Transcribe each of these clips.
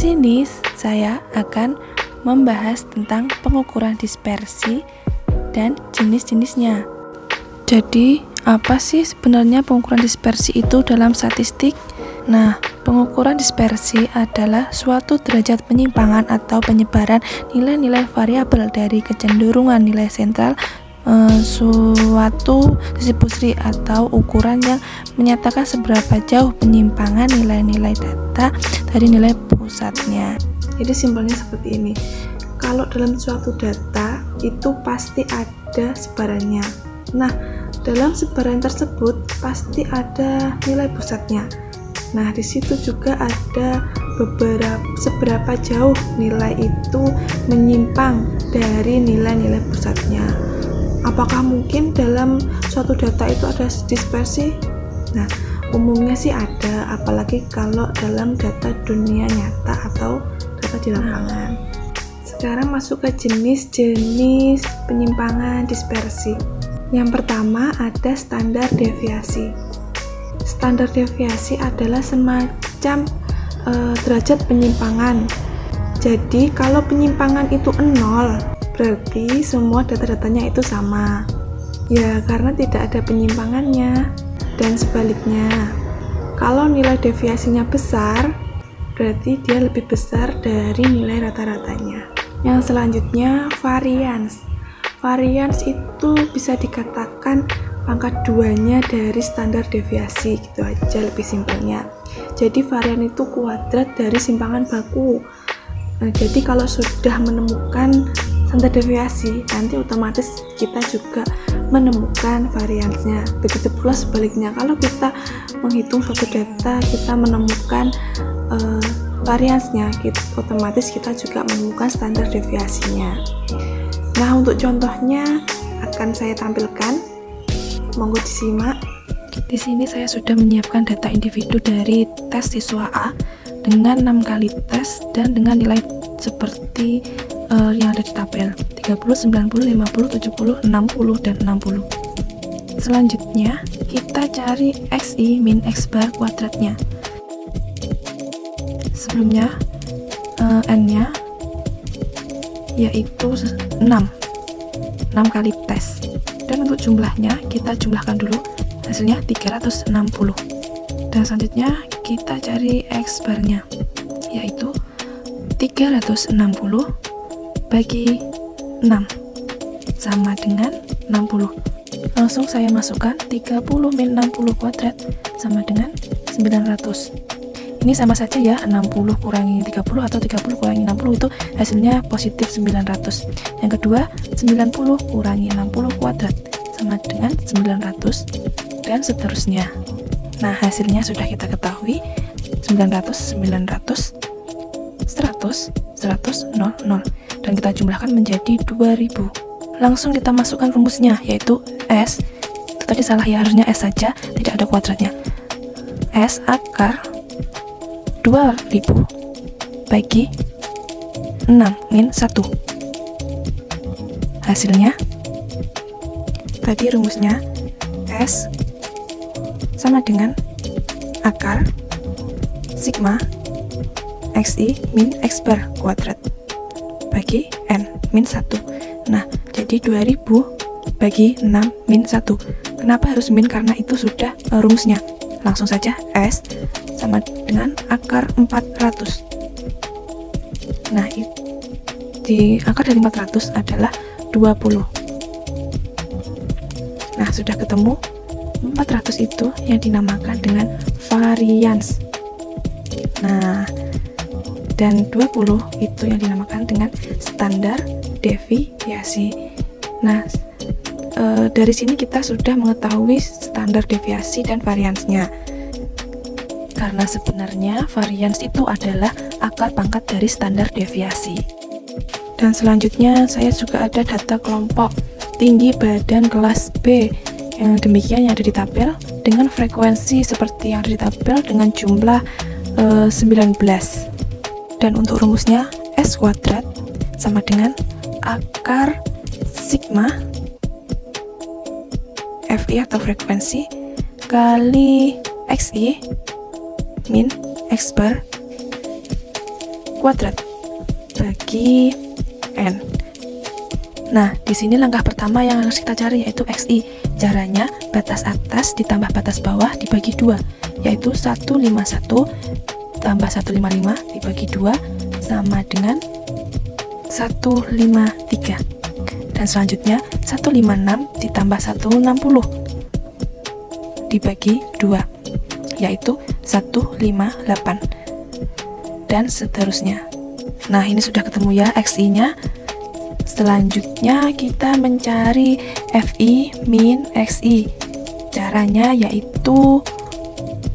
sini saya akan membahas tentang pengukuran dispersi dan jenis-jenisnya. Jadi, apa sih sebenarnya pengukuran dispersi itu dalam statistik? Nah, pengukuran dispersi adalah suatu derajat penyimpangan atau penyebaran nilai-nilai variabel dari kecenderungan nilai sentral suatu distribusi atau ukuran yang menyatakan seberapa jauh penyimpangan nilai-nilai data dari nilai pusatnya. Jadi simpelnya seperti ini. Kalau dalam suatu data itu pasti ada sebarannya. Nah, dalam sebaran tersebut pasti ada nilai pusatnya. Nah, di situ juga ada seberapa jauh nilai itu menyimpang dari nilai-nilai pusatnya. Apakah mungkin dalam suatu data itu ada dispersi? Nah, umumnya sih ada, apalagi kalau dalam data dunia nyata atau data di lapangan. Sekarang masuk ke jenis-jenis penyimpangan dispersi. Yang pertama ada standar deviasi. Standar deviasi adalah semacam derajat penyimpangan. Jadi kalau penyimpangan itu 0, berarti semua data-datanya itu sama. Ya, karena tidak ada penyimpangannya. Dan sebaliknya, kalau nilai deviasinya besar, berarti dia lebih besar dari nilai rata-ratanya. Yang selanjutnya, varians. Varians itu bisa dikatakan pangkat 2-nya dari standar deviasi, gitu aja lebih simpelnya. Jadi varian itu kuadrat dari simpangan baku. Nah, jadi kalau sudah menemukan standar deviasi, nanti otomatis kita juga menemukan variansnya. Begitu pula sebaliknya, kalau kita menghitung suatu data, kita menemukan variansnya, otomatis kita juga menemukan standar deviasinya. Nah, untuk contohnya akan saya tampilkan. Monggo disimak. Di sini saya sudah menyiapkan data individu dari tes siswa A dengan 6 kali tes dan dengan nilai seperti yang ada di tabel 30, 90, 50, 70, 60, dan 60. Selanjutnya kita cari XI min X bar kuadratnya. Sebelumnya N-nya yaitu 6 kali tes, dan untuk jumlahnya kita jumlahkan dulu, hasilnya 360. Dan selanjutnya kita cari X barnya, yaitu 360 bagi 6 sama dengan 60. Langsung saya masukkan 30 min 60 kuadrat sama dengan 900. Ini sama saja ya, 60 kurangi 30 atau 30 kurangi 60 itu hasilnya positif 900. Yang kedua, 90 kurangi 60 kuadrat sama dengan 900, dan seterusnya. Nah, hasilnya sudah kita ketahui, 900, 900, 100, 100, 0, 0. Dan kita jumlahkan menjadi 2000. Langsung kita masukkan rumusnya, yaitu S. Itu tadi salah ya, harusnya S saja, tidak ada kuadratnya. S akar 2000 bagi 6 min 1. Hasilnya, tadi rumusnya S sama dengan akar sigma XI min X bar kuadrat bagi N min 1. Nah, jadi 2000 bagi 6 min 1. Kenapa harus min? Karena itu sudah rumusnya. Langsung saja S sama dengan akar 400. Nah, di akar dari 400 adalah 20. Nah, sudah ketemu. 400 itu yang dinamakan dengan varians. Nah, dan 20 itu yang dinamakan dengan standar deviasi. Nah, dari sini kita sudah mengetahui standar deviasi dan variansnya. Karena sebenarnya varians itu adalah akar pangkat dari standar deviasi. Dan selanjutnya saya juga ada data kelompok tinggi badan kelas B. Yang demikian yang ada di tabel dengan frekuensi seperti yang ada di tabel dengan jumlah 19. Dan untuk rumusnya S kuadrat sama dengan akar sigma FI atau frekuensi kali XI min X bar kuadrat bagi N. Nah, di sini langkah pertama yang harus kita cari yaitu XI. Caranya batas atas ditambah batas bawah dibagi 2, yaitu 151 tambah 155 dibagi 2 sama dengan 153. Dan selanjutnya 156 ditambah 160 dibagi 2, yaitu 158. Dan seterusnya. Nah, ini sudah ketemu ya XI-nya. Selanjutnya kita mencari FI min XI. Caranya yaitu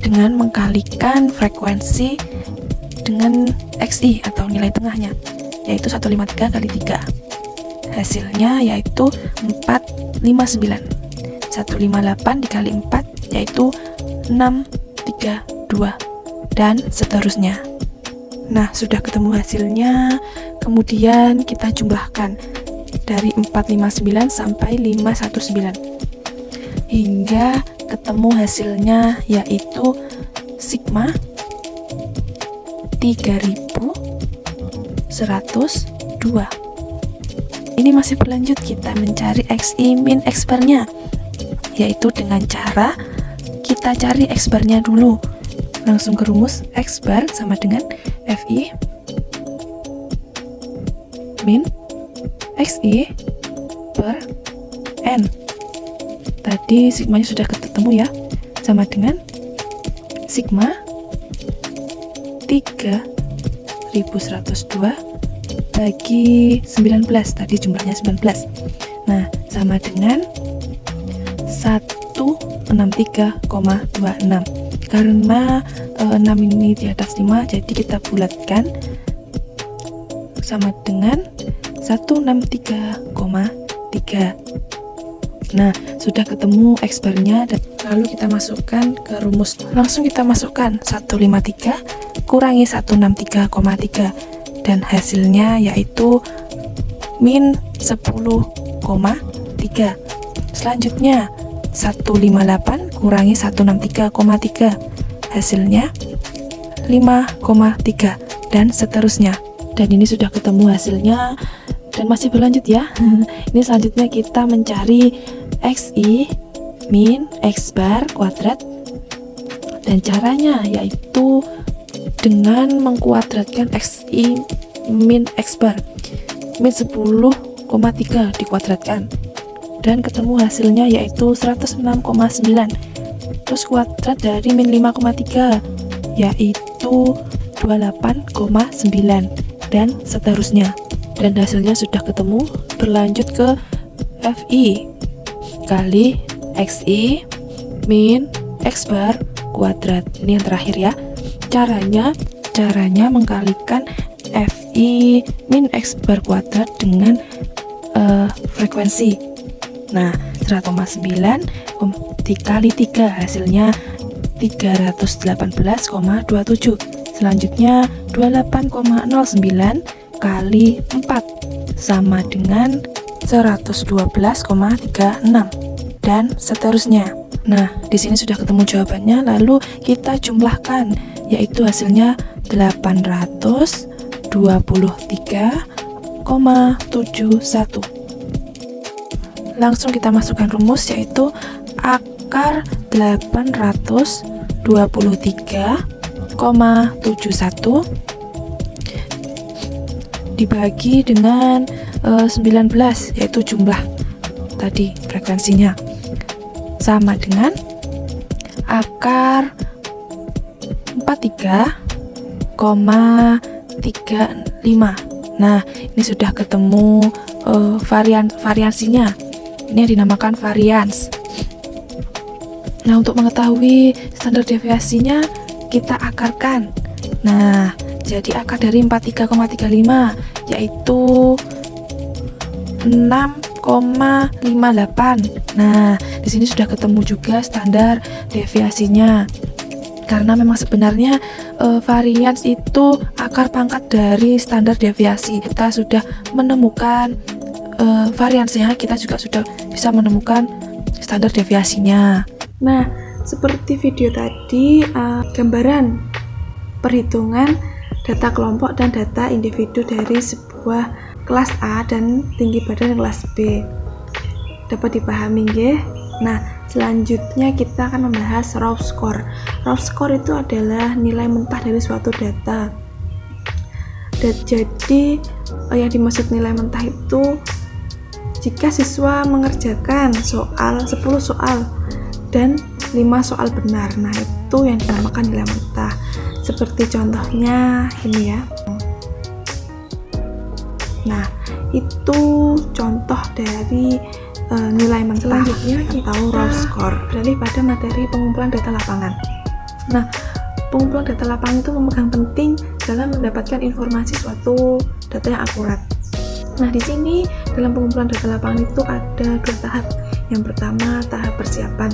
dengan mengkalikan frekuensi dengan XI atau nilai tengahnya, yaitu 153 kali 3. Hasilnya yaitu 459. 158 dikali 4 yaitu 632 dan seterusnya. Nah, sudah ketemu hasilnya. Kemudian kita jumlahkan dari 459 sampai 519 hingga ketemu hasilnya yaitu sigma 3102. Ini masih berlanjut, kita mencari XI min X bar-nya, yaitu dengan cara kita cari X bar-nya dulu. Langsung ke rumus, X bar sama dengan FI min XI per N. Tadi sigmanya sudah ketemu ya, sama dengan sigma 3102 bagi 19, tadi jumlahnya 19. Nah, sama dengan 163,26. Karena 6 ini di atas 5, jadi kita bulatkan sama dengan 163,3. Nah, sudah ketemu X bar-nya, dan lalu kita masukkan ke rumus. Langsung kita masukkan 153 kurangi 163,3 dan hasilnya yaitu min 10,3. Selanjutnya 158 kurangi 163,3, hasilnya 5,3 dan seterusnya. Dan ini sudah ketemu hasilnya dan masih berlanjut ya. Ini selanjutnya kita mencari XI min X bar kuadrat, dan caranya yaitu dengan mengkuadratkan XI min X bar. Min 10,3 dikuadratkan dan ketemu hasilnya yaitu 106,9. Terus kuadrat dari min 5,3 yaitu 28,9 dan seterusnya. Dan hasilnya sudah ketemu. Berlanjut ke FI kali XI min X bar kuadrat. Ini yang terakhir ya. Caranya mengkalikan FI min X bar kuadrat dengan frekuensi. Nah, 100,9 dikali 3 hasilnya 318,27. Selanjutnya 28,09 kali 4 sama dengan 112,36 dan seterusnya. Nah, di sini sudah ketemu jawabannya, lalu kita jumlahkan yaitu hasilnya 823,71. Langsung kita masukkan rumus yaitu akar 823,71 dibagi dengan 19, yaitu jumlah tadi frekuensinya, sama dengan akar 43,35. Nah, ini sudah ketemu variansinya. Ini dinamakan varians. Nah, untuk mengetahui standar deviasinya kita akarkan. Nah, jadi akar dari 43,35 yaitu 6,58. Nah, di sini sudah ketemu juga standar deviasinya. Karena memang sebenarnya varians itu akar pangkat dari standar deviasi. Kita sudah menemukan variansnya, kita juga sudah bisa menemukan standar deviasinya. Nah, seperti video tadi, gambaran perhitungan data kelompok dan data individu dari sebuah kelas A dan tinggi badan kelas B. Dapat dipahami nggih? Nah, selanjutnya kita akan membahas raw score. Raw score itu adalah nilai mentah dari suatu data. Jadi yang dimaksud nilai mentah itu jika siswa mengerjakan 10 soal dan 5 soal benar. Nah, itu yang dinamakan nilai mentah. Seperti contohnya ini ya. Nah, itu contoh dari nilai mentah. Selanjutnya kita raw score, beralih pada materi pengumpulan data lapangan. Nah, pengumpulan data lapangan itu memegang penting dalam mendapatkan informasi suatu data yang akurat. Nah, di sini dalam pengumpulan data lapangan itu ada 2 tahap. Yang pertama, tahap persiapan.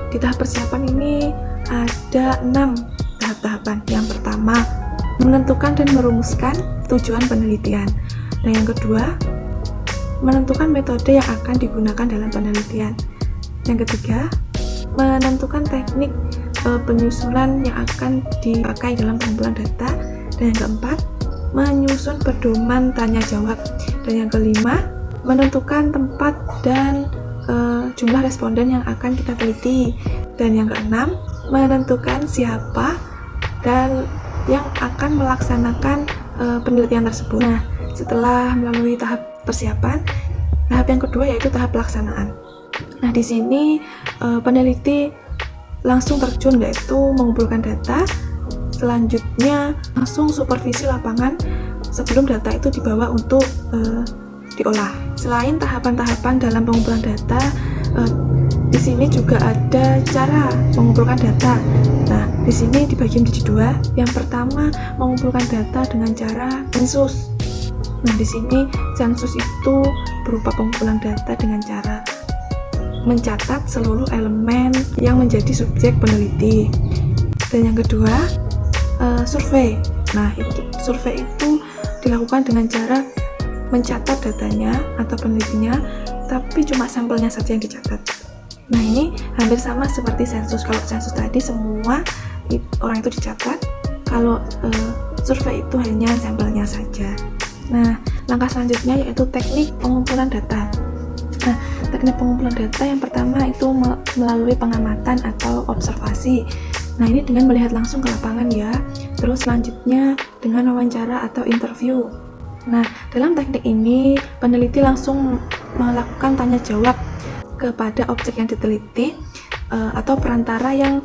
Di tahap persiapan ini ada 6 tahap-tahapan. Yang pertama, menentukan dan merumuskan tujuan penelitian. Dan yang kedua, menentukan metode yang akan digunakan dalam penelitian. Yang ketiga, menentukan teknik penyusunan yang akan dipakai dalam pengumpulan data. Dan yang keempat, menyusun pedoman tanya jawab. Dan yang kelima, menentukan tempat dan jumlah responden yang akan kita teliti. Dan yang keenam, menentukan siapa dan yang akan melaksanakan penelitian tersebut. Nah, setelah melalui tahap persiapan, tahap yang kedua yaitu tahap pelaksanaan. Nah, di sini peneliti langsung terjun yaitu mengumpulkan data. Selanjutnya langsung supervisi lapangan sebelum data itu dibawa untuk diolah. Selain tahapan-tahapan dalam pengumpulan data, di sini juga ada cara mengumpulkan data. Nah, di sini dibagi menjadi 2. Yang pertama, mengumpulkan data dengan cara sensus. Nah, di sini sensus itu berupa pengumpulan data dengan cara mencatat seluruh elemen yang menjadi subjek peneliti. Dan yang kedua, survei. Nah, survei itu dilakukan dengan cara mencatat datanya atau penelitinya, tapi cuma sampelnya saja yang dicatat. Nah, ini hampir sama seperti sensus. Kalau sensus tadi semua orang itu dicatat, kalau survei itu hanya sampelnya saja. Nah, langkah selanjutnya yaitu teknik pengumpulan data. Nah, teknik pengumpulan data yang pertama itu melalui pengamatan atau observasi. Nah, ini dengan melihat langsung ke lapangan ya. Terus selanjutnya dengan wawancara atau interview. Nah, dalam teknik ini peneliti langsung melakukan tanya jawab kepada objek yang diteliti atau perantara yang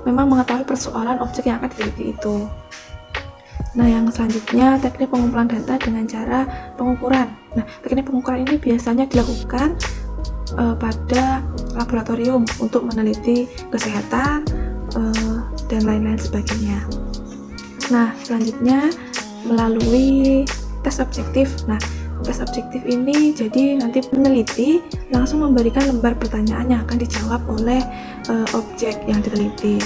memang mengetahui persoalan objek yang akan diteliti itu. Nah, yang selanjutnya teknik pengumpulan data dengan cara pengukuran. Nah, teknik pengukuran ini biasanya dilakukan pada laboratorium untuk meneliti kesehatan dan lain-lain sebagainya. Nah, selanjutnya melalui tes objektif. Nah, tes objektif ini jadi nanti peneliti langsung memberikan lembar pertanyaan yang akan dijawab oleh objek yang diteliti.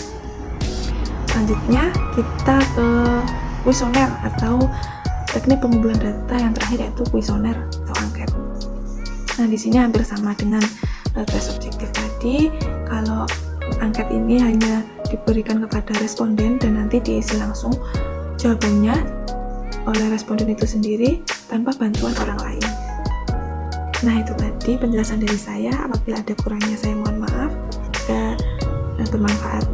Selanjutnya kita ke kuesioner atau teknik pengumpulan data yang terakhir yaitu kuesioner atau angket. Nah, di sini hampir sama dengan tes objektif tadi. Kalau angket ini hanya diberikan kepada responden dan nanti diisi langsung jawabannya oleh responden itu sendiri tanpa bantuan orang lain. Nah, itu tadi penjelasan dari saya. Apabila ada kurangnya saya mohon maaf. Semoga bermanfaat.